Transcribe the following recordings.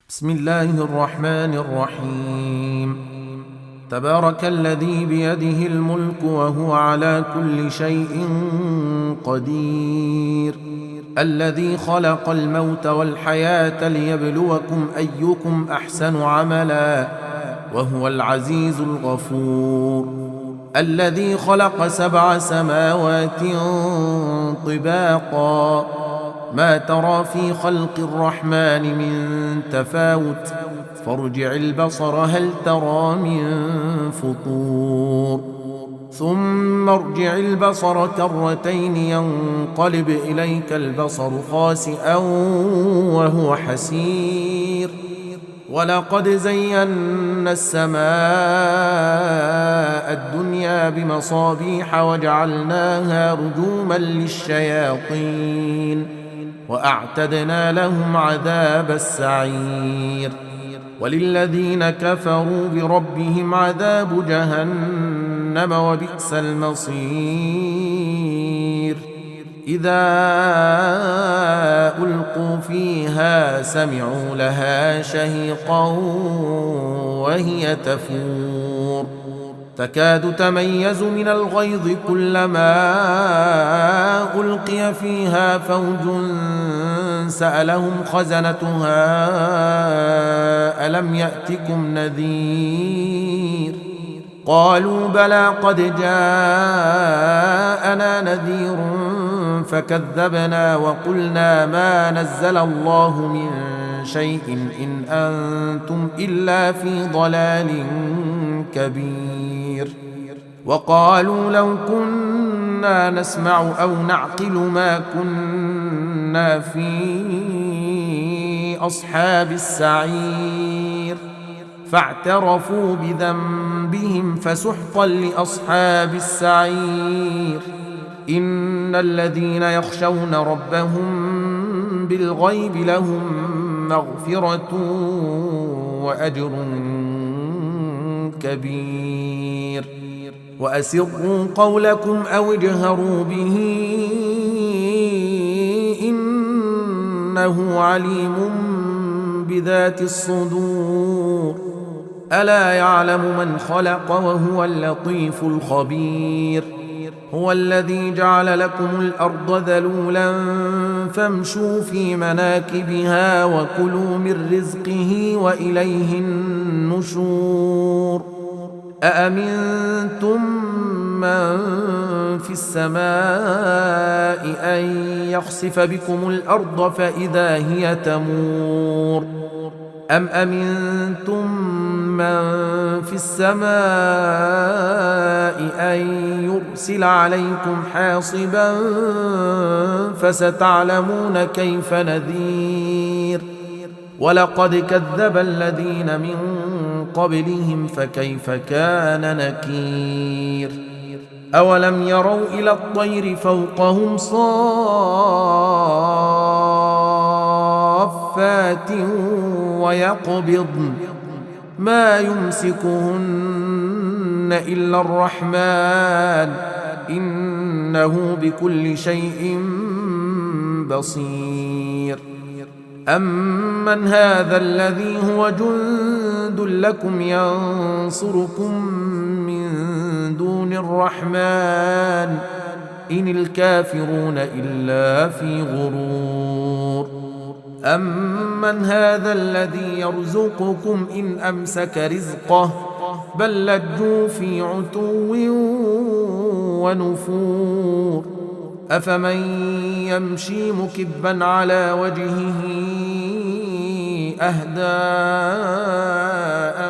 بسم الله الرحمن الرحيم. تبارك الذي بيده الملك وهو على كل شيء قدير، الذي خلق الموت والحياة ليبلوكم أيكم أحسن عملا، وهو العزيز الغفور، الذي خلق 7 سماوات طباقا، ما ترى في خلق الرحمن من تفاوت، فارجع البصر هل ترى من فطور، ثم ارجع البصر كرتين ينقلب إليك البصر خاسئا وهو حسير، ولقد زينا السماء الدنيا بمصابيح وجعلناها رجوما للشياطين وأعتدنا لهم عذاب السعير، وللذين كفروا بربهم عذاب جهنم وبئس المصير. إذا ألقوا فيها سمعوا لها شهيقا وهي تفور، تكاد تميز من الغيظ كلما ألقي فيها فوج سألهم خزنتها ألم يأتكم نذير، قالوا بلى قد جاءنا نذير فكذبنا وقلنا ما نزل الله من شيء إن أنتم إلا في ضلال كبير، وقالوا لو كنا نسمع أو نعقل ما كنا في أصحاب السعير، فاعترفوا بذنبهم فسحقا لأصحاب السعير. إن الذين يخشون ربهم بالغيب لهم مغفرة وأجر كبير، وأسروا قولكم أو اجهروا به إنه عليم بذات الصدور، ألا يعلم من خلق وهو اللطيف الخبير. هو الذي جعل لكم الأرض ذلولا فامشوا في مناكبها وكلوا من رزقه وإليه النشور. أأمنتم من في السماء أن يخسف بكم الأرض فإذا هي تمور، أم أمنتم من في السماء أن يرسل عليكم حاصبا فستعلمون كيف نذير، ولقد كذب الذين من قبلهم فكيف كان نكير. أولم يروا إلى الطير فوقهم صافات ويقبضن ما يمسكهن إلا الرحمن إنه بكل شيء بصير. أمن هذا الذي هو جند لكم ينصركم من دون الرحمن إن الكافرون إلا في غرور. أمن هذا الذي يرزقكم إن أمسك رزقه بل لجوا في عتو ونفور. أفمن يمشي مكبا على وجهه أهدى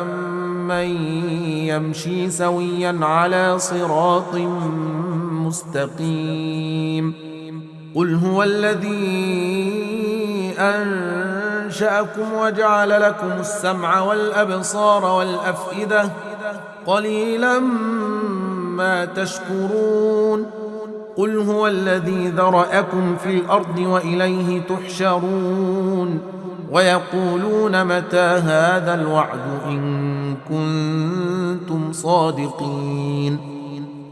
أمن يمشي سويا على صراط مستقيم. قل هو الذي أنشأكم وجعل لكم السمع والأبصار والأفئدة قليلا ما تشكرون. قل هو الذي ذرأكم في الأرض وإليه تحشرون. ويقولون متى هذا الوعد إن كنتم صادقين.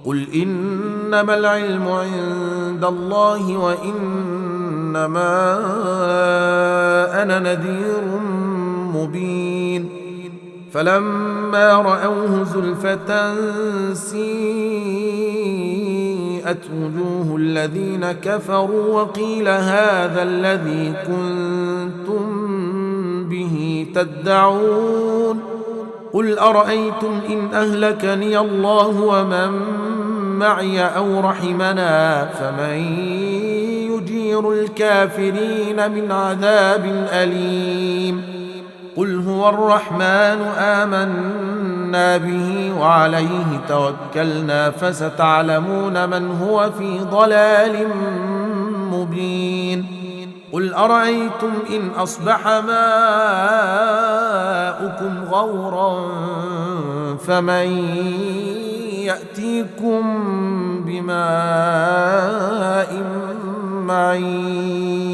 قل إنما العلم عند الله وإنما أنا نذير مبين فلما رأوه زلفة سيئت وجوه الذين كفروا وقيل هذا الذي كنتم به تدعون قل أرأيتم إن أهلكني الله ومن معي أو رحمنا فمن يجير الكافرين من عذاب أليم قل هو الرحمن آمنا به وعليه توكلنا فستعلمون من هو في ضلال مبين قل أرأيتم إن أصبح ماؤكم غورا فمن يأتيكم بماء معين